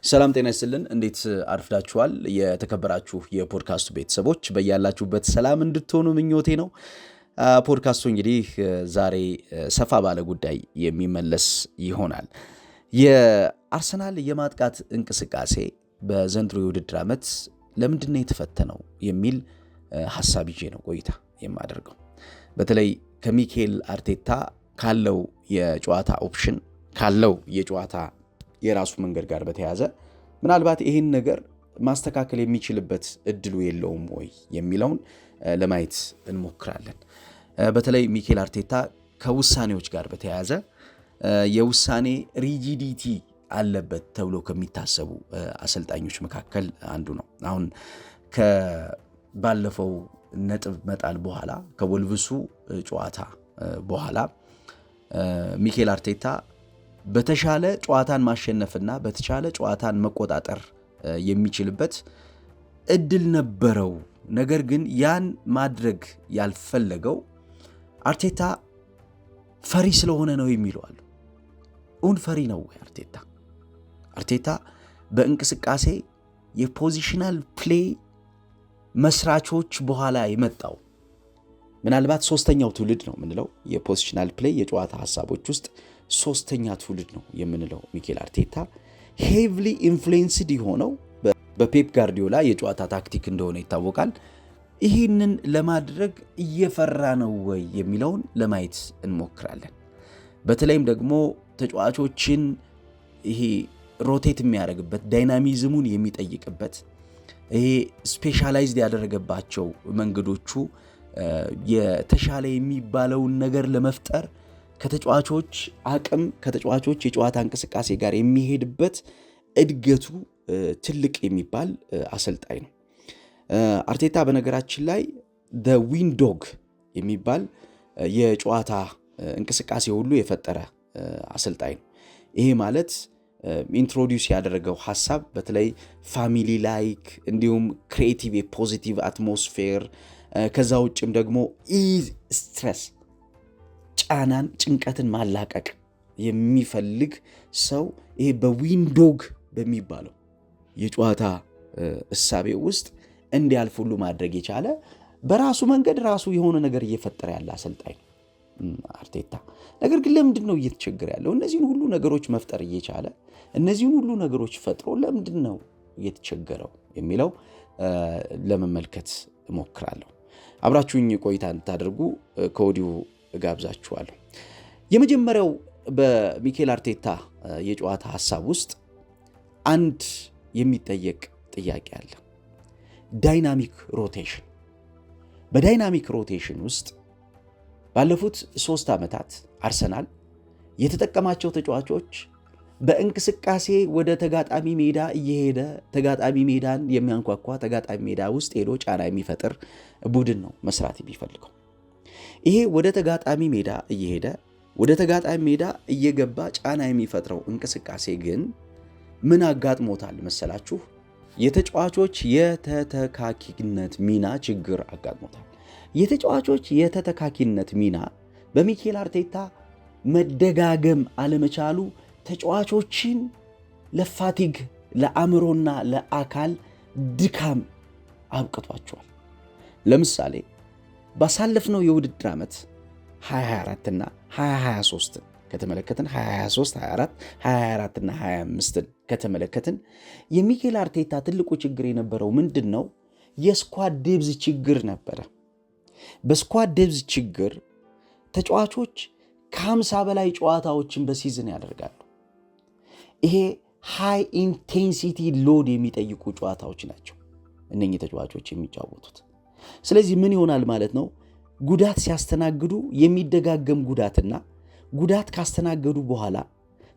ሰላም ጤና ይስጥልን። እንዴት አርፍዳችኋል? የተከበራችሁ የፖድካስቱ ቤተሰቦች በያላችሁበት ሰላም እንድትሆኑ ምኞቴ ነው። ፖድካስቱ እንግዲህ ዛሬ ሰፋ ባለ ጉዳይ የሚመለስ ይሆናል። የአርሰናል የማጥቃት እንቅስቃሴ በዘንድሮ የውድድር ዓመት ለምንድን ነው የተፈተነው የሚል ሐሳብ ይዤ ነው ቆይታ የማደርገው። በተለይ ከሚኬል አርቴታ ካለው የጨዋታ ኦፕሽን ካለው የጨዋታ የራሱ መንገድ ጋር በተያያዘ ምናልባት ይህን ነገር ማስተካከል የሚችልበት እድሉ የለውም ወይ የሚለውን ለማየት እንሞክራለን። በተለይ ሚኬል አርቴታ ከውሳኔዎች ጋር በተያያዘ የውሳኔ ሪጂዲቲ አለበት ተብሎ ከሚታሰቡ አሰልጣኞች መካከል አንዱ ነው። አሁን ከባለፈው ነጥብ መጣል በኋላ ከወልቭሱ ጨዋታ በኋላ ሚኬል አርቴታ በተሻለ ጨዋታን ማሸነፍና በተሻለ ጨዋታን መቆጣጠር የሚችልበት እድል ነበረው። ነገር ግን ያን ማድረግ ያልፈለገው አርቴታ ፈሪ ስለሆነ ነው የሚለዋል። ፈሪ ነው ወይ አርቴታ? አርቴታ በእንቅስቃሴ የፖዚሽናል ፕሌይ መስራቾች በኋላ የመጣው ምናልባት ሶስተኛው ትውልድ ነው የምንለው የፖዚሽናል ፕሌይ የጨዋታ ሐሳቦች ውስጥ ሶስተኛ ትውልድ ነው የምንለው ሚኬል አርቴታ ሄቪሊ ኢንፍሉዌንስድ የሆነው በፔፕ ጋርዲዮላ የጨዋታ ታክቲክ እንደሆነ ይታወቃል። ይህንን ለማድረግ እየፈራ ነው ወይ የሚለውን ለማየት እንሞክራለን። በተለይም ደግሞ ተጫዋቾችን ይሄ ሮቴት የሚያደርግበት ዳይናሚዝሙን የሚጠይቅበት ይሄ ስፔሻላይዝድ ያደረገባቸው መንገዶቹ የተሻለ የሚባለውን ነገር ለመፍጠር ከተጫዋቾች አቅም ከተጫዋቾች የጨዋታ እንቅስቃሴ ጋር የሚሄድበት እድገቱ ትልቅ የሚባል አሰልጣኝ ነው። አርቴታ በነገራችን ላይ the ዊንዶግ የሚባል የጨዋታ እንቅስቃሴ ሁሉ የፈጠረ አሰልጣኝ ነው። ይሄ ማለት ኢንትሮዲዩስ ያደረገው ሐሳብ በተለይ ፋሚሊ ላይክ እንዲሁም ክሪኤቲቭ የፖዚቲቭ አትሞስፌር ከዛ ውጭም ደግሞ ኢዝ ስትረስ ጫናን ጭንቀትን ማላቀቅ የሚፈልግ ሰው ይሄ በዊንዶግ በሚባለው የጨዋታ እሳቤ ውስጥ እንዲያልፍ ሁሉ ማድረግ የቻለ በራሱ መንገድ ራሱ የሆነ ነገር እየፈጠረ ያለ አሰልጣኝ አርቴታ። ነገር ግን ለምንድን ነው እየተቸገረ ያለው? እነዚህን ሁሉ ነገሮች መፍጠር እየቻለ እነዚህን ሁሉ ነገሮች ፈጥሮ ለምንድን ነው እየተቸገረው የሚለው ለመመልከት እሞክራለሁ። አብራችሁኝ ቆይታ እንድታደርጉ ከወዲሁ እጋብዛችኋለሁ። የመጀመሪያው በሚኬል አርቴታ የጨዋታ ሐሳብ ውስጥ አንድ የሚጠየቅ ጥያቄ አለ። ዳይናሚክ ሮቴሽን። በዳይናሚክ ሮቴሽን ውስጥ ባለፉት 3 ዓመታት አርሰናል የተጠቀማቸው ተጫዋቾች በእንቅስቃሴ ወደ ተጋጣሚ ሜዳ እየሄደ ተጋጣሚ ሜዳን የሚያንኳኳ ተጋጣሚ ሜዳ ውስጥ ሄዶ ጫና የሚፈጥር ቡድን ነው መስራት የሚፈልገው። ይሄ ወደ ተጋጣሚ ሜዳ እየሄደ ወደ ተጋጣሚ ሜዳ እየገባ ጫና የሚፈጥረው እንቅስቃሴ ግን ምን አጋጥሞታል መሰላችሁ? የተጫዋቾች የተተካኪነት ሚና ችግር አጋጥሞታል። የተጫዋቾች የተተካኪነት ሚና በሚኬል አርቴታ መደጋገም አለመቻሉ ተጫዋቾችን ለፋቲግ ለአእምሮና ለአካል ድካም አብቅቷቸዋል። ለምሳሌ ባሳለፍነው የውድድር ዓመት 2024 እና 2023 ከተመለከትን 2023 24 2024 እና 25 ከተመለከትን የሚኬል አርቴታ ትልቁ ችግር የነበረው ምንድነው? የስኳድ ዴብዝ ችግር ነበረ። በስኳድ ዴብዝ ችግር ተጫዋቾች ከ50 በላይ ጨዋታዎችን በሲዝን ያደርጋሉ። ይሄ ሃይ ኢንቴንሲቲ ሎድ የሚጠይቁ ጨዋታዎች ናቸው እነኚህ ተጫዋቾች የሚጫወቱት። ስለዚህ ምን ይሆናል ማለት ነው? ጉዳት ሲያስተናግዱ የሚደጋገም ጉዳትና ጉዳት ካስተናገዱ በኋላ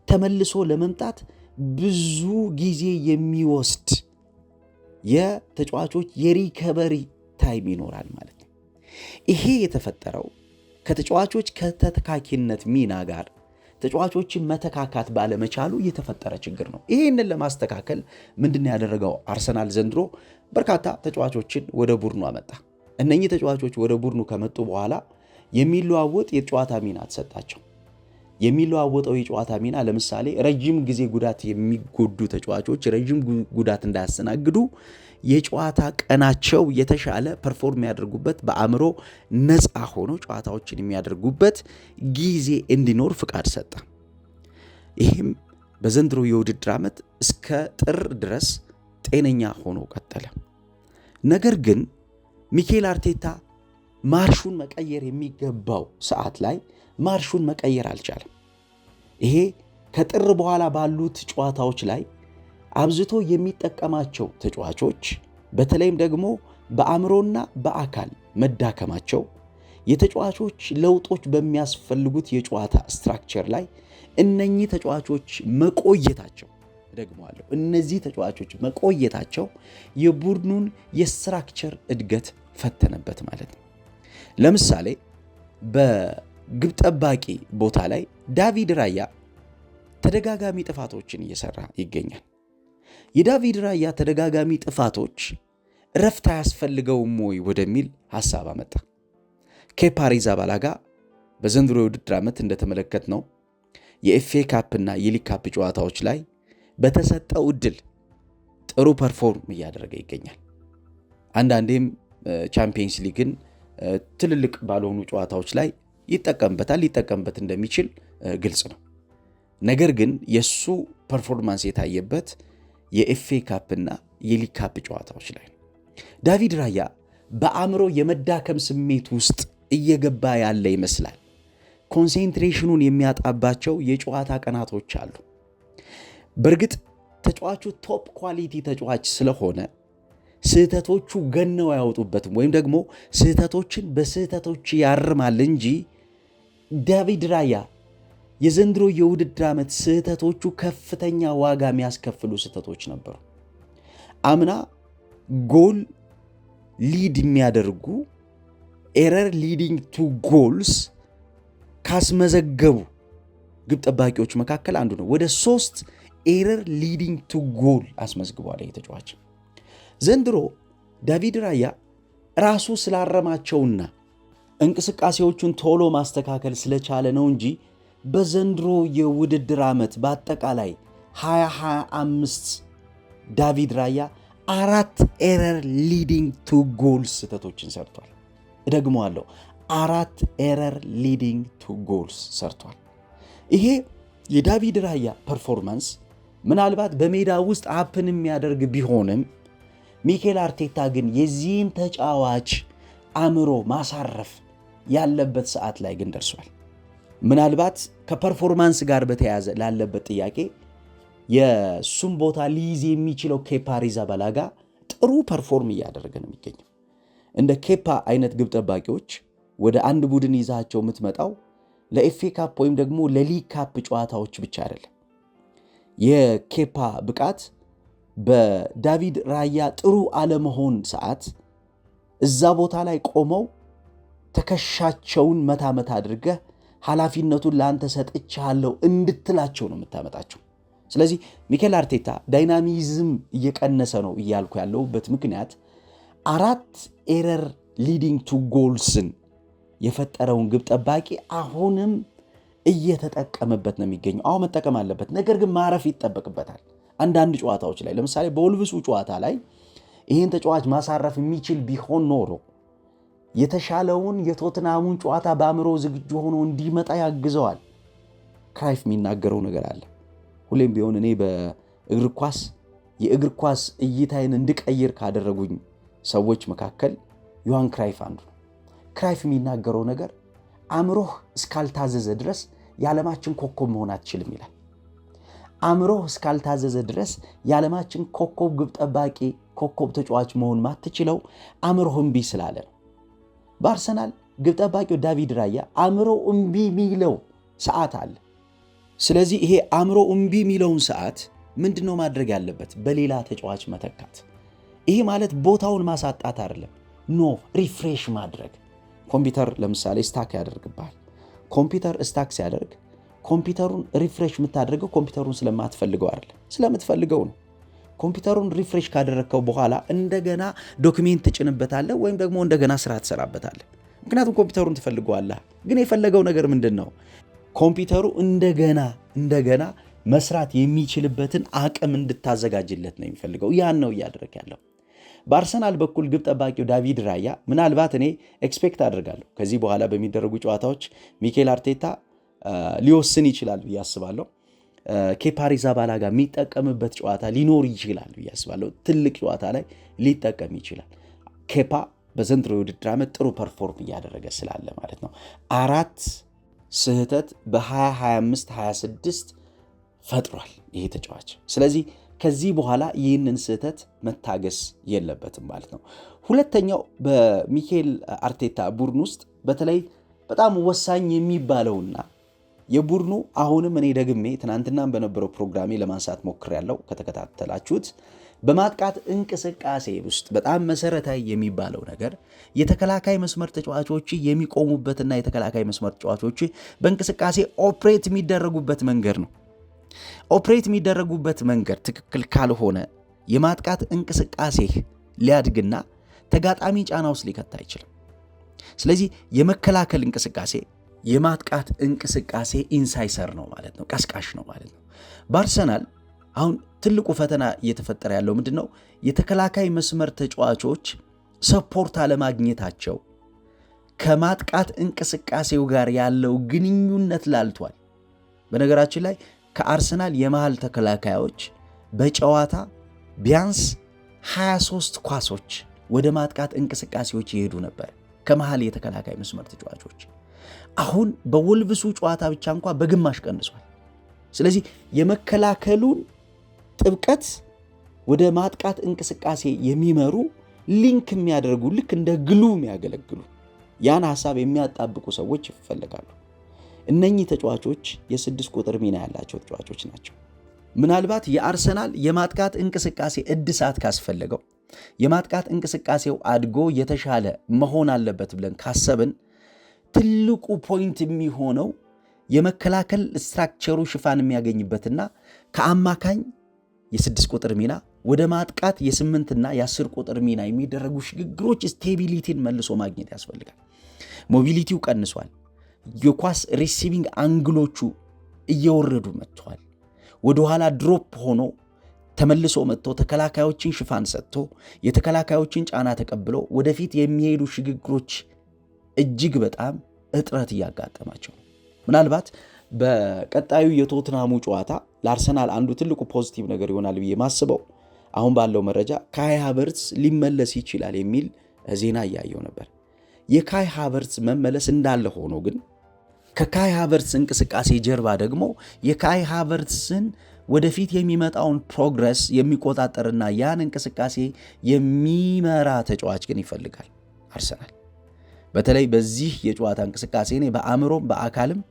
ተመልሶ ለመምጣት ብዙ ጊዜ የሚወስድ የተጫዋቾች የሪከቨሪ ታይም ይኖራል ማለት ነው። ይሄ የተፈጠረው ከተጫዋቾች ከተተካኪነት ሚና ጋር ተጫዋቾችን መተካካት ባለመቻሉ የተፈጠረ ችግር ነው። ይህንን ለማስተካከል ምንድን ያደረገው አርሰናል ዘንድሮ በርካታ ተጫዋቾችን ወደ ቡድኑ አመጣ። እነኚህ ተጫዋቾች ወደ ቡድኑ ከመጡ በኋላ የሚለዋወጥ የጨዋታ ሚና ተሰጣቸው። የሚለዋወጠው የጨዋታ ሚና ለምሳሌ ረጅም ጊዜ ጉዳት የሚጎዱ ተጫዋቾች ረጅም ጉዳት እንዳያስተናግዱ የጨዋታ ቀናቸው የተሻለ ፐርፎርም የሚያደርጉበት በአእምሮ ነፃ ሆኖ ጨዋታዎችን የሚያደርጉበት ጊዜ እንዲኖር ፍቃድ ሰጠ። ይህም በዘንድሮ የውድድር ዓመት እስከ ጥር ድረስ ጤነኛ ሆኖ ቀጠለ። ነገር ግን ሚኬል አርቴታ ማርሹን መቀየር የሚገባው ሰዓት ላይ ማርሹን መቀየር አልቻለም። ይሄ ከጥር በኋላ ባሉት ጨዋታዎች ላይ አብዝቶ የሚጠቀማቸው ተጫዋቾች በተለይም ደግሞ በአእምሮና በአካል መዳከማቸው የተጫዋቾች ለውጦች በሚያስፈልጉት የጨዋታ ስትራክቸር ላይ እነኚህ ተጫዋቾች መቆየታቸው ደግሞአለሁ እነዚህ ተጫዋቾች መቆየታቸው የቡድኑን የስትራክቸር እድገት ፈተነበት ማለት ነው። ለምሳሌ በግብ ጠባቂ ቦታ ላይ ዳቪድ ራያ ተደጋጋሚ ጥፋቶችን እየሰራ ይገኛል። የዳቪድ ራያ ተደጋጋሚ ጥፋቶች ረፍት አያስፈልገውም ወይ ወደሚል ሐሳብ አመጣ። ኬፓ አሪዛባላጋ በዘንድሮ የውድድር ዓመት እንደተመለከትነው የኤፍኤ ካፕና የሊግ ካፕ ጨዋታዎች ላይ በተሰጠው ዕድል ጥሩ ፐርፎርም እያደረገ ይገኛል። አንዳንዴም ቻምፒየንስ ሊግን ትልልቅ ባልሆኑ ጨዋታዎች ላይ ሊጠቀምበት እንደሚችል ግልጽ ነው። ነገር ግን የሱ ፐርፎርማንስ የታየበት የኤፍኤ ካፕና የሊግ ካፕ ጨዋታዎች ላይ ነው። ዳቪድ ራያ በአእምሮ የመዳከም ስሜት ውስጥ እየገባ ያለ ይመስላል። ኮንሴንትሬሽኑን የሚያጣባቸው የጨዋታ ቀናቶች አሉ። በእርግጥ ተጫዋቹ ቶፕ ኳሊቲ ተጫዋች ስለሆነ ስህተቶቹ ገነው አያወጡበትም ወይም ደግሞ ስህተቶችን በስህተቶች ያርማል እንጂ ዳቪድ ራያ የዘንድሮ የውድድር ዓመት ስህተቶቹ ከፍተኛ ዋጋ የሚያስከፍሉ ስህተቶች ነበሩ። አምና ጎል ሊድ የሚያደርጉ ኤረር ሊዲንግ ቱ ጎልስ ካስመዘገቡ ግብ ጠባቂዎች መካከል አንዱ ነው። ወደ 3 ኤረር ሊዲንግ ቱ ጎል አስመዝግቧል የተጫዋች። ዘንድሮ ዳቪድ ራያ ራሱ ስላረማቸውና እንቅስቃሴዎቹን ቶሎ ማስተካከል ስለቻለ ነው እንጂ በዘንድሮ የውድድር ዓመት በአጠቃላይ 2025 ዳቪድ ራያ 4 ኤረር ሊዲንግ ቱ ጎልስ ስህተቶችን ሰርቷል። እደግመዋለሁ 4 ኤረር ሊዲንግ ቱ ጎልስ ሰርቷል። ይሄ የዳቪድ ራያ ፐርፎርማንስ ምናልባት በሜዳ ውስጥ አፕን የሚያደርግ ቢሆንም ሚኬል አርቴታ ግን የዚህን ተጫዋች አእምሮ ማሳረፍ ያለበት ሰዓት ላይ ግን ደርሷል። ምናልባት ከፐርፎርማንስ ጋር በተያያዘ ላለበት ጥያቄ የሱም ቦታ ሊይዝ የሚችለው ኬፓ አሪዛባላጋ ጥሩ ፐርፎርም እያደረገ ነው የሚገኘው። እንደ ኬፓ አይነት ግብ ጠባቂዎች ወደ አንድ ቡድን ይዛቸው የምትመጣው ለኤፍኤ ካፕ ወይም ደግሞ ለሊግ ካፕ ጨዋታዎች ብቻ አይደለም። የኬፓ ብቃት በዳቪድ ራያ ጥሩ አለመሆን ሰዓት እዛ ቦታ ላይ ቆመው ትከሻቸውን መታ አድርገህ ኃላፊነቱን ለአንተ ሰጥቻለሁ እንድትላቸው ነው የምታመጣቸው። ስለዚህ ሚኬል አርቴታ ዳይናሚዝም እየቀነሰ ነው እያልኩ ያለውበት ምክንያት 4 ኤረር ሊዲንግ ቱ ጎልስን የፈጠረውን ግብ ጠባቂ አሁንም እየተጠቀመበት ነው የሚገኘው። አሁን መጠቀም አለበት፣ ነገር ግን ማረፍ ይጠበቅበታል። አንዳንድ ጨዋታዎች ላይ ለምሳሌ በወልቭሱ ጨዋታ ላይ ይህን ተጫዋች ማሳረፍ የሚችል ቢሆን ኖሮ የተሻለውን የቶትናሙን ጨዋታ በአእምሮ ዝግጁ ሆኖ እንዲመጣ ያግዘዋል። ክራይፍ የሚናገረው ነገር አለ። ሁሌም ቢሆን እኔ የእግር ኳስ እይታዬን እንድቀይር ካደረጉኝ ሰዎች መካከል ዮሐን ክራይፍ አንዱ ነው። ክራይፍ የሚናገረው ነገር አእምሮህ እስካልታዘዘ ድረስ የዓለማችን ኮከብ መሆን አትችልም ይላል። አእምሮህ እስካልታዘዘ ድረስ የዓለማችን ኮከብ ግብ ጠባቂ ኮከብ ተጫዋች መሆን ማትችለው አእምሮህ እምቢ ስላለ ነው። በአርሰናል ግብ ጠባቂው ዳቪድ ራያ አእምሮ እምቢ የሚለው ሰዓት አለ። ስለዚህ ይሄ አእምሮ እምቢ የሚለውን ሰዓት ምንድነው ማድረግ ያለበት? በሌላ ተጫዋች መተካት። ይሄ ማለት ቦታውን ማሳጣት አይደለም፣ ሪፍሬሽ ማድረግ። ኮምፒውተር ለምሳሌ ስታክ ያደርግባል። ኮምፒውተር ስታክ ሲያደርግ ኮምፒውተሩን ሪፍሬሽ የምታደርገው ኮምፒውተሩን ስለማትፈልገው አይደለም፣ ስለምትፈልገው ነው። ኮምፒውተሩን ሪፍሬሽ ካደረግከው በኋላ እንደገና ዶክሜንት ትጭንበታለህ ወይም ደግሞ እንደገና ስራ ትሰራበታለህ። ምክንያቱም ኮምፒውተሩን ትፈልገዋለህ። ግን የፈለገው ነገር ምንድን ነው? ኮምፒውተሩ እንደገና መስራት የሚችልበትን አቅም እንድታዘጋጅለት ነው የሚፈልገው። ያን ነው እያደረገ ያለው። በአርሰናል በኩል ግብ ጠባቂው ዳቪድ ራያ ምናልባት እኔ ኤክስፔክት አድርጋለሁ ከዚህ በኋላ በሚደረጉ ጨዋታዎች ሚኬል አርቴታ ሊወስን ይችላል ብዬ አስባለሁ። ኬፓ አሪዛባላጋ የሚጠቀምበት ጨዋታ ሊኖር ይችላል ብዬ አስባለሁ። ትልቅ ጨዋታ ላይ ሊጠቀም ይችላል። ኬፓ በዘንድሮ የውድድር ዓመት ጥሩ ፐርፎርም እያደረገ ስላለ ማለት ነው። 4 ስህተት በ2025-26 ፈጥሯል ይሄ ተጫዋች። ስለዚህ ከዚህ በኋላ ይህንን ስህተት መታገስ የለበትም ማለት ነው። ሁለተኛው በሚኬል አርቴታ ቡድን ውስጥ በተለይ በጣም ወሳኝ የሚባለውና የቡድኑ አሁንም እኔ ደግሜ ትናንትናም በነበረው ፕሮግራሜ ለማንሳት ሞክሬያለሁ ከተከታተላችሁት፣ በማጥቃት እንቅስቃሴ ውስጥ በጣም መሰረታዊ የሚባለው ነገር የተከላካይ መስመር ተጫዋቾች የሚቆሙበትና የተከላካይ መስመር ተጫዋቾች በእንቅስቃሴ ኦፕሬት የሚደረጉበት መንገድ ነው። ኦፕሬት የሚደረጉበት መንገድ ትክክል ካልሆነ የማጥቃት እንቅስቃሴ ሊያድግና ተጋጣሚ ጫና ውስጥ ሊከታ አይችልም። ስለዚህ የመከላከል እንቅስቃሴ የማጥቃት እንቅስቃሴ ኢንሳይሰር ነው ማለት ነው፣ ቀስቃሽ ነው ማለት ነው። በአርሰናል አሁን ትልቁ ፈተና እየተፈጠረ ያለው ምንድን ነው? የተከላካይ መስመር ተጫዋቾች ሰፖርት አለማግኘታቸው ከማጥቃት እንቅስቃሴው ጋር ያለው ግንኙነት ላልቷል። በነገራችን ላይ ከአርሰናል የመሃል ተከላካዮች በጨዋታ ቢያንስ 23 ኳሶች ወደ ማጥቃት እንቅስቃሴዎች ይሄዱ ነበር ከመሃል የተከላካይ መስመር ተጫዋቾች። አሁን በወልቭሱ ጨዋታ ብቻ እንኳ በግማሽ ቀንሷል። ስለዚህ የመከላከሉን ጥብቀት ወደ ማጥቃት እንቅስቃሴ የሚመሩ ሊንክ የሚያደርጉ ልክ እንደ ግሉ የሚያገለግሉ ያን ሐሳብ የሚያጣብቁ ሰዎች ይፈልጋሉ። እነኚህ ተጫዋቾች የ6 ቁጥር ሚና ያላቸው ተጫዋቾች ናቸው። ምናልባት የአርሰናል የማጥቃት እንቅስቃሴ እድሳት ካስፈለገው የማጥቃት እንቅስቃሴው አድጎ የተሻለ መሆን አለበት ብለን ካሰብን ትልቁ ፖይንት የሚሆነው የመከላከል ስትራክቸሩ ሽፋን የሚያገኝበትና ከአማካኝ የ6 ቁጥር ሚና ወደ ማጥቃት የ8 እና የ10 ቁጥር ሚና የሚደረጉ ሽግግሮች ስቴቢሊቲን መልሶ ማግኘት ያስፈልጋል። ሞቢሊቲው ቀንሷል። የኳስ ሪሲቪንግ አንግሎቹ እየወረዱ መጥተዋል። ወደ ኋላ ድሮፕ ሆኖ ተመልሶ መጥቶ ተከላካዮችን ሽፋን ሰጥቶ የተከላካዮችን ጫና ተቀብሎ ወደፊት የሚሄዱ ሽግግሮች እጅግ በጣም እጥረት እያጋጠማቸው ነው። ምናልባት በቀጣዩ የቶትናሙ ጨዋታ ለአርሰናል አንዱ ትልቁ ፖዚቲቭ ነገር ይሆናል ብዬ ማስበው አሁን ባለው መረጃ ካይ ሃቨርትዝ ሊመለስ ይችላል የሚል ዜና እያየው ነበር። የካይ ሃቨርትዝ መመለስ እንዳለ ሆኖ ግን ከካይ ሃቨርትዝ እንቅስቃሴ ጀርባ ደግሞ የካይ ሃቨርትዝን ወደፊት የሚመጣውን ፕሮግረስ የሚቆጣጠርና ያን እንቅስቃሴ የሚመራ ተጫዋች ግን ይፈልጋል አርሰናል። በተለይ በዚህ የጨዋታ እንቅስቃሴ እኔ በአእምሮም በአካልም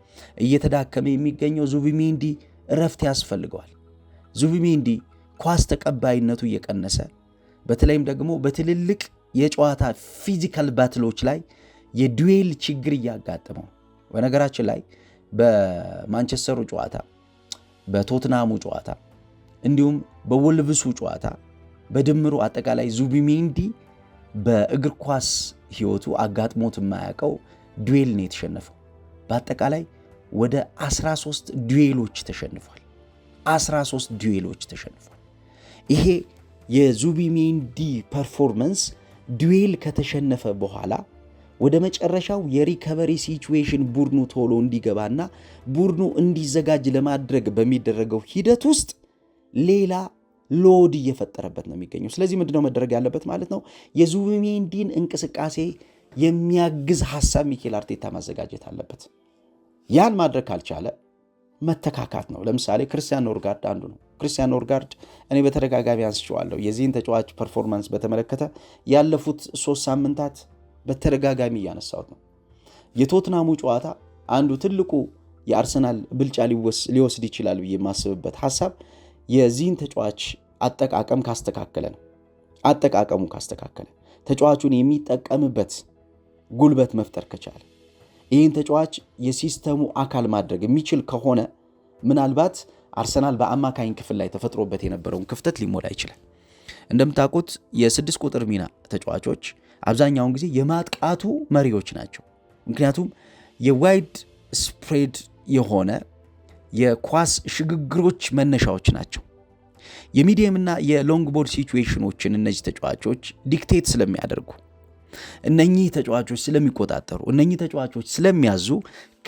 እየተዳከመ የሚገኘው ዙቢሜንዲ እረፍት ያስፈልገዋል። ዙቢሜንዲ ኳስ ተቀባይነቱ እየቀነሰ በተለይም ደግሞ በትልልቅ የጨዋታ ፊዚካል ባትሎች ላይ የዱዌል ችግር እያጋጠመው። በነገራችን ላይ በማንቸስተሩ ጨዋታ፣ በቶትናሙ ጨዋታ እንዲሁም በወልቭሱ ጨዋታ በድምሩ አጠቃላይ ዙቢሜንዲ በእግር ኳስ ህይወቱ አጋጥሞት የማያውቀው ዱዌል ነው የተሸነፈው። በአጠቃላይ ወደ 13 ዱዌሎች ተሸንፏል። 13 ዱዌሎች ተሸንፏል። ይሄ የዙቢሜንዲ ፐርፎርመንስ ዱዌል ከተሸነፈ በኋላ ወደ መጨረሻው የሪከቨሪ ሲቹዌሽን ቡድኑ ቶሎ እንዲገባና ቡድኑ እንዲዘጋጅ ለማድረግ በሚደረገው ሂደት ውስጥ ሌላ ሎድ እየፈጠረበት ነው የሚገኘው። ስለዚህ ምንድነው መደረግ ያለበት ማለት ነው? የዙቢሜንዲን እንቅስቃሴ የሚያግዝ ሐሳብ ሚኬል አርቴታ ማዘጋጀት አለበት። ያን ማድረግ ካልቻለ መተካካት ነው። ለምሳሌ ክርስቲያን ኖርጋርድ አንዱ ነው። ክርስቲያን ኖርጋርድ እኔ በተደጋጋሚ አንስቼዋለሁ። የዚህን ተጫዋች ፐርፎርማንስ በተመለከተ ያለፉት 3 ሳምንታት በተደጋጋሚ እያነሳሁት ነው። የቶትናሙ ጨዋታ አንዱ ትልቁ የአርሰናል ብልጫ ሊወስድ ይችላል ብዬ የማስብበት ሐሳብ የዚህን ተጫዋች አጠቃቀም ካስተካከለ ነው። አጠቃቀሙ ካስተካከለ ተጫዋቹን የሚጠቀምበት ጉልበት መፍጠር ከቻለ ይህን ተጫዋች የሲስተሙ አካል ማድረግ የሚችል ከሆነ ምናልባት አርሰናል በአማካኝ ክፍል ላይ ተፈጥሮበት የነበረውን ክፍተት ሊሞላ ይችላል። እንደምታውቁት የ6 ቁጥር ሚና ተጫዋቾች አብዛኛውን ጊዜ የማጥቃቱ መሪዎች ናቸው። ምክንያቱም የዋይድ ስፕሬድ የሆነ የኳስ ሽግግሮች መነሻዎች ናቸው። የሚዲየምና የሎንግ ቦል ሲቹዌሽኖችን እነዚህ ተጫዋቾች ዲክቴት ስለሚያደርጉ፣ እነኚህ ተጫዋቾች ስለሚቆጣጠሩ፣ እነኚህ ተጫዋቾች ስለሚያዙ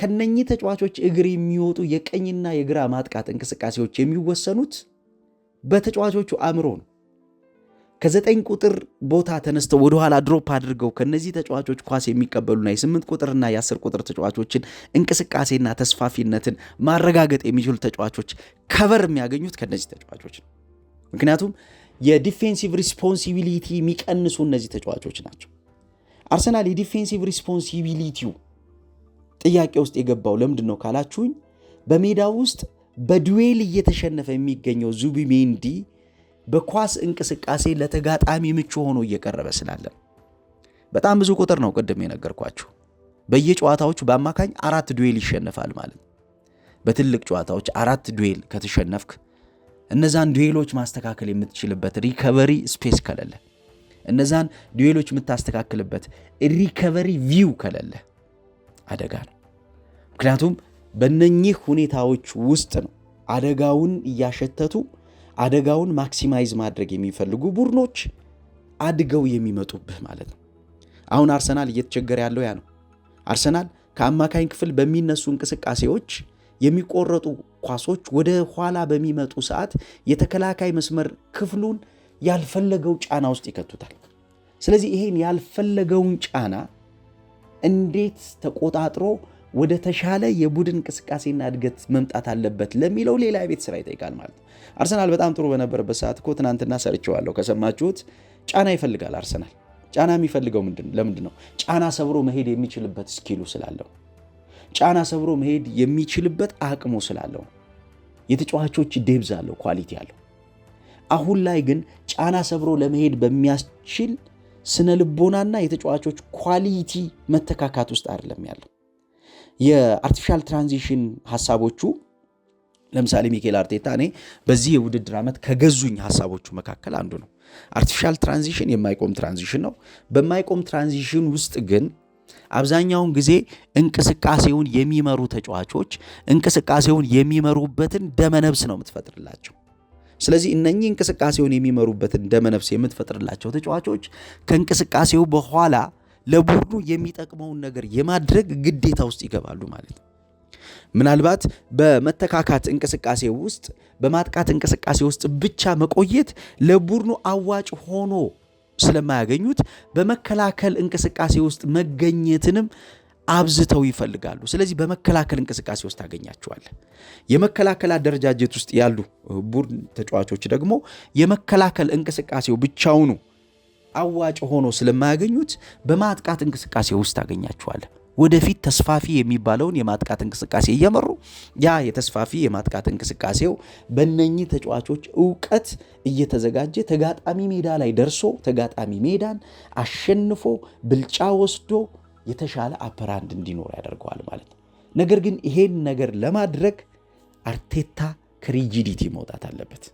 ከነኚህ ተጫዋቾች እግር የሚወጡ የቀኝና የግራ ማጥቃት እንቅስቃሴዎች የሚወሰኑት በተጫዋቾቹ አእምሮ ነው። ከ9 ቁጥር ቦታ ተነስተው ወደኋላ ድሮፕ አድርገው ከነዚህ ተጫዋቾች ኳስ የሚቀበሉና የ8 ቁጥርና የ10 ቁጥር ተጫዋቾችን እንቅስቃሴና ተስፋፊነትን ማረጋገጥ የሚችሉ ተጫዋቾች ከቨር የሚያገኙት ከነዚህ ተጫዋቾች ነው። ምክንያቱም የዲፌንሲቭ ሪስፖንሲቢሊቲ የሚቀንሱ እነዚህ ተጫዋቾች ናቸው። አርሰናል የዲፌንሲቭ ሪስፖንሲቢሊቲው ጥያቄ ውስጥ የገባው ለምንድን ነው ካላችሁኝ፣ በሜዳ ውስጥ በዱዌል እየተሸነፈ የሚገኘው ዙቢሜንዲ በኳስ እንቅስቃሴ ለተጋጣሚ ምቹ ሆኖ እየቀረበ ስላለ። በጣም ብዙ ቁጥር ነው ቅድም የነገርኳችሁ። በየጨዋታዎቹ በአማካኝ 4 ዱዌል ይሸነፋል ማለት። በትልቅ ጨዋታዎች 4 ዱዌል ከተሸነፍክ እነዛን ዱዌሎች ማስተካከል የምትችልበት ሪከቨሪ ስፔስ ከሌለ፣ እነዛን ዱዌሎች የምታስተካክልበት ሪከቨሪ ቪው ከሌለ አደጋ ነው። ምክንያቱም በእነኚህ ሁኔታዎች ውስጥ ነው አደጋውን እያሸተቱ አደጋውን ማክሲማይዝ ማድረግ የሚፈልጉ ቡድኖች አድገው የሚመጡብህ ማለት ነው። አሁን አርሰናል እየተቸገረ ያለው ያ ነው። አርሰናል ከአማካኝ ክፍል በሚነሱ እንቅስቃሴዎች የሚቆረጡ ኳሶች ወደ ኋላ በሚመጡ ሰዓት የተከላካይ መስመር ክፍሉን ያልፈለገው ጫና ውስጥ ይከቱታል። ስለዚህ ይሄን ያልፈለገውን ጫና እንዴት ተቆጣጥሮ ወደ ተሻለ የቡድን እንቅስቃሴና እድገት መምጣት አለበት ለሚለው ሌላ የቤት ስራ ይጠይቃል ማለት ነው። አርሰናል በጣም ጥሩ በነበረበት ሰዓት እኮ ትናንትና ሰርቼዋለሁ ከሰማችሁት፣ ጫና ይፈልጋል አርሰናል። ጫና የሚፈልገው ለምንድን ነው? ጫና ሰብሮ መሄድ የሚችልበት ስኪሉ ስላለው፣ ጫና ሰብሮ መሄድ የሚችልበት አቅሙ ስላለው፣ የተጫዋቾች ዴብዝ አለው፣ ኳሊቲ አለው። አሁን ላይ ግን ጫና ሰብሮ ለመሄድ በሚያስችል ስነ ልቦናና የተጫዋቾች ኳሊቲ መተካካት ውስጥ አይደለም ያለው። የአርቲፊሻል ትራንዚሽን ሐሳቦቹ ለምሳሌ ሚኬል አርቴታ እኔ በዚህ የውድድር ዓመት ከገዙኝ ሐሳቦቹ መካከል አንዱ ነው። አርቲፊሻል ትራንዚሽን የማይቆም ትራንዚሽን ነው። በማይቆም ትራንዚሽን ውስጥ ግን አብዛኛውን ጊዜ እንቅስቃሴውን የሚመሩ ተጫዋቾች እንቅስቃሴውን የሚመሩበትን ደመነብስ ነው የምትፈጥርላቸው። ስለዚህ እነኚህ እንቅስቃሴውን የሚመሩበትን ደመነፍስ የምትፈጥርላቸው ተጫዋቾች ከእንቅስቃሴው በኋላ ለቡድኑ የሚጠቅመውን ነገር የማድረግ ግዴታ ውስጥ ይገባሉ ማለት ነው። ምናልባት በመተካካት እንቅስቃሴ ውስጥ በማጥቃት እንቅስቃሴ ውስጥ ብቻ መቆየት ለቡድኑ አዋጭ ሆኖ ስለማያገኙት በመከላከል እንቅስቃሴ ውስጥ መገኘትንም አብዝተው ይፈልጋሉ። ስለዚህ በመከላከል እንቅስቃሴ ውስጥ ታገኛቸዋለህ። የመከላከል አደረጃጀት ውስጥ ያሉ ቡድን ተጫዋቾች ደግሞ የመከላከል እንቅስቃሴው ብቻውኑ አዋጭ ሆኖ ስለማያገኙት በማጥቃት እንቅስቃሴ ውስጥ ታገኛቸዋለህ። ወደፊት ተስፋፊ የሚባለውን የማጥቃት እንቅስቃሴ እየመሩ ያ የተስፋፊ የማጥቃት እንቅስቃሴው በእነኚህ ተጫዋቾች ዕውቀት እየተዘጋጀ ተጋጣሚ ሜዳ ላይ ደርሶ ተጋጣሚ ሜዳን አሸንፎ ብልጫ ወስዶ የተሻለ አፐራንድ እንዲኖር ያደርገዋል ማለት ነው። ነገር ግን ይሄን ነገር ለማድረግ አርቴታ ከሪጂዲቲ መውጣት አለበት።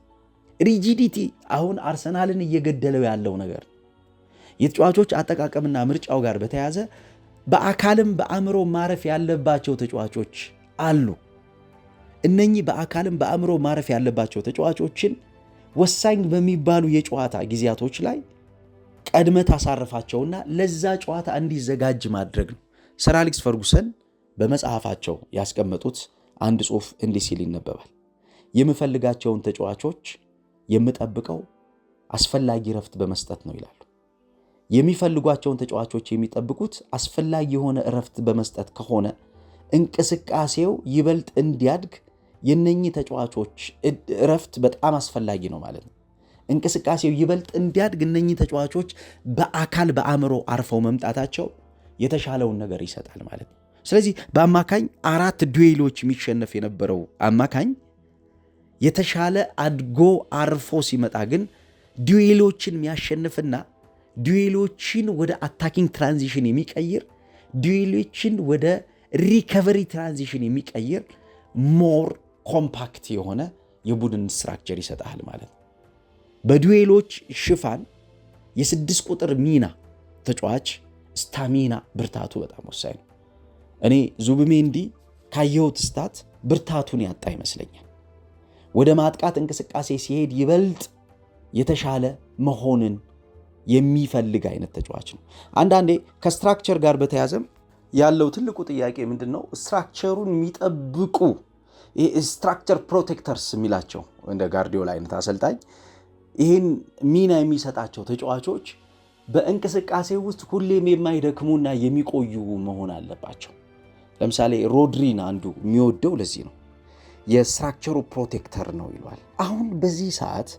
ሪጂዲቲ አሁን አርሰናልን እየገደለው ያለው ነገር የተጫዋቾች አጠቃቀምና ምርጫው ጋር በተያያዘ በአካልም በአእምሮ ማረፍ ያለባቸው ተጫዋቾች አሉ። እነኚህ በአካልም በአእምሮ ማረፍ ያለባቸው ተጫዋቾችን ወሳኝ በሚባሉ የጨዋታ ጊዜያቶች ላይ ቀድመ ታሳርፋቸውና ለዛ ጨዋታ እንዲዘጋጅ ማድረግ ነው። ሰር አሌክስ ፈርጉሰን በመጽሐፋቸው ያስቀመጡት አንድ ጽሑፍ እንዲህ ሲል ይነበባል። የምፈልጋቸውን ተጫዋቾች የምጠብቀው አስፈላጊ ረፍት በመስጠት ነው ይላሉ። የሚፈልጓቸውን ተጫዋቾች የሚጠብቁት አስፈላጊ የሆነ ረፍት በመስጠት ከሆነ እንቅስቃሴው ይበልጥ እንዲያድግ የነኚህ ተጫዋቾች ረፍት በጣም አስፈላጊ ነው ማለት ነው። እንቅስቃሴው ይበልጥ እንዲያድግ እነኚህ ተጫዋቾች በአካል በአእምሮ አርፈው መምጣታቸው የተሻለውን ነገር ይሰጣል ማለት ነው። ስለዚህ በአማካኝ 4 ዱዌሎች የሚሸነፍ የነበረው አማካኝ የተሻለ አድጎ አርፎ ሲመጣ ግን ዱዌሎችን የሚያሸንፍና ዱዌሎችን ወደ አታኪንግ ትራንዚሽን የሚቀይር ዱዌሎችን ወደ ሪከቨሪ ትራንዚሽን የሚቀይር ሞር ኮምፓክት የሆነ የቡድን ስትራክቸር ይሰጣል ማለት ነው። በዱዌሎች ሽፋን የ6 ቁጥር ሚና ተጫዋች ስታሚና ብርታቱ በጣም ወሳኝ ነው። እኔ ዙቢሜንዲ ካየሁት ስታት ብርታቱን ያጣ ይመስለኛል። ወደ ማጥቃት እንቅስቃሴ ሲሄድ ይበልጥ የተሻለ መሆንን የሚፈልግ አይነት ተጫዋች ነው። አንዳንዴ ከስትራክቸር ጋር በተያዘም ያለው ትልቁ ጥያቄ ምንድነው? ስትራክቸሩን የሚጠብቁ ስትራክቸር ፕሮቴክተርስ የሚላቸው እንደ ጋርዲዮላ አይነት አሰልጣኝ ይህን ሚና የሚሰጣቸው ተጫዋቾች በእንቅስቃሴ ውስጥ ሁሌም የማይደክሙና የሚቆዩ መሆን አለባቸው። ለምሳሌ ሮድሪን አንዱ የሚወደው ለዚህ ነው፣ የስትራክቸሩ ፕሮቴክተር ነው ይሏል። አሁን በዚህ ሰዓት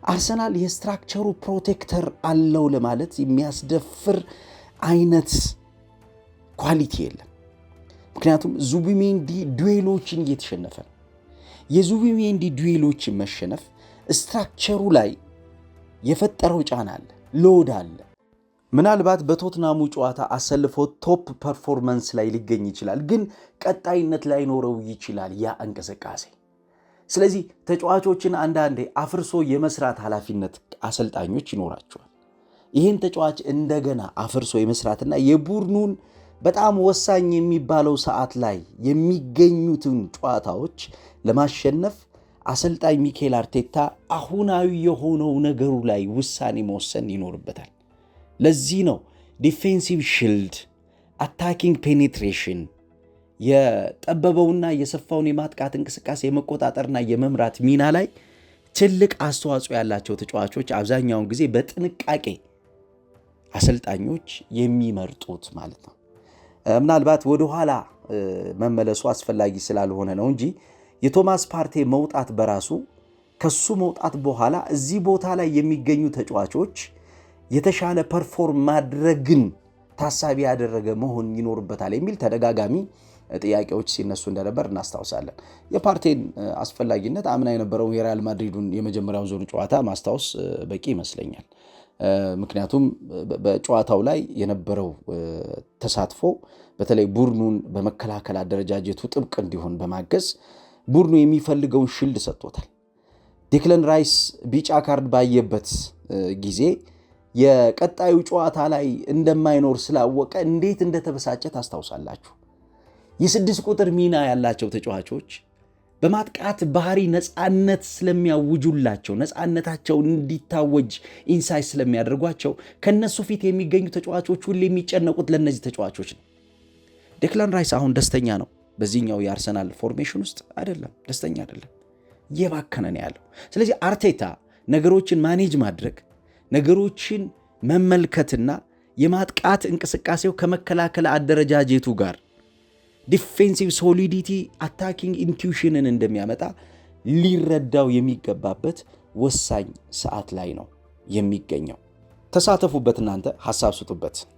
አርሰናል የስትራክቸሩ ፕሮቴክተር አለው ለማለት የሚያስደፍር አይነት ኳሊቲ የለም። ምክንያቱም ዙቢሜንዲ ዱዌሎችን እየተሸነፈ ነው። የዙቢሜንዲ ዱዌሎችን መሸነፍ ስትራክቸሩ ላይ የፈጠረው ጫና አለ፣ ሎድ አለ። ምናልባት በቶትናሙ ጨዋታ አሰልፎ ቶፕ ፐርፎርማንስ ላይ ሊገኝ ይችላል፣ ግን ቀጣይነት ላይኖረው ይችላል ያ እንቅስቃሴ። ስለዚህ ተጫዋቾችን አንዳንዴ አፍርሶ የመስራት ኃላፊነት አሰልጣኞች ይኖራቸዋል። ይህን ተጫዋች እንደገና አፍርሶ የመስራትና የቡድኑን በጣም ወሳኝ የሚባለው ሰዓት ላይ የሚገኙትን ጨዋታዎች ለማሸነፍ አሰልጣኝ ሚኬል አርቴታ አሁናዊ የሆነው ነገሩ ላይ ውሳኔ መወሰን ይኖርበታል። ለዚህ ነው ዲፌንሲቭ ሺልድ፣ አታኪንግ ፔኔትሬሽን፣ የጠበበውና የሰፋውን የማጥቃት እንቅስቃሴ የመቆጣጠርና የመምራት ሚና ላይ ትልቅ አስተዋጽኦ ያላቸው ተጫዋቾች አብዛኛውን ጊዜ በጥንቃቄ አሰልጣኞች የሚመርጡት ማለት ነው። ምናልባት ወደኋላ መመለሱ አስፈላጊ ስላልሆነ ነው እንጂ የቶማስ ፓርቴ መውጣት በራሱ ከሱ መውጣት በኋላ እዚህ ቦታ ላይ የሚገኙ ተጫዋቾች የተሻለ ፐርፎርም ማድረግን ታሳቢ ያደረገ መሆን ይኖርበታል የሚል ተደጋጋሚ ጥያቄዎች ሲነሱ እንደነበር እናስታውሳለን። የፓርቴን አስፈላጊነት አምና የነበረው የሪያል ማድሪዱን የመጀመሪያውን ዙር ጨዋታ ማስታወስ በቂ ይመስለኛል። ምክንያቱም በጨዋታው ላይ የነበረው ተሳትፎ በተለይ ቡድኑን በመከላከል አደረጃጀቱ ጥብቅ እንዲሆን በማገዝ ቡድኑ የሚፈልገውን ሽልድ ሰጥቶታል። ዴክለን ራይስ ቢጫ ካርድ ባየበት ጊዜ የቀጣዩ ጨዋታ ላይ እንደማይኖር ስላወቀ እንዴት እንደተበሳጨ ታስታውሳላችሁ። የ6 ቁጥር ሚና ያላቸው ተጫዋቾች በማጥቃት ባህሪ ነፃነት ስለሚያውጁላቸው፣ ነፃነታቸው እንዲታወጅ ኢንሳይት ስለሚያደርጓቸው ከነሱ ፊት የሚገኙ ተጫዋቾች ሁሉ የሚጨነቁት ለነዚህ ተጫዋቾች ነው። ዴክላን ራይስ አሁን ደስተኛ ነው በዚህኛው የአርሰናል ፎርሜሽን ውስጥ አይደለም፣ ደስተኛ አይደለም፣ እየባከነ ነው ያለው። ስለዚህ አርቴታ ነገሮችን ማኔጅ ማድረግ፣ ነገሮችን መመልከትና የማጥቃት እንቅስቃሴው ከመከላከል አደረጃጀቱ ጋር ዲፌንሲቭ ሶሊዲቲ አታኪንግ ኢንቱዊሽንን እንደሚያመጣ ሊረዳው የሚገባበት ወሳኝ ሰዓት ላይ ነው የሚገኘው። ተሳተፉበት፣ እናንተ ሐሳብ ስጡበት።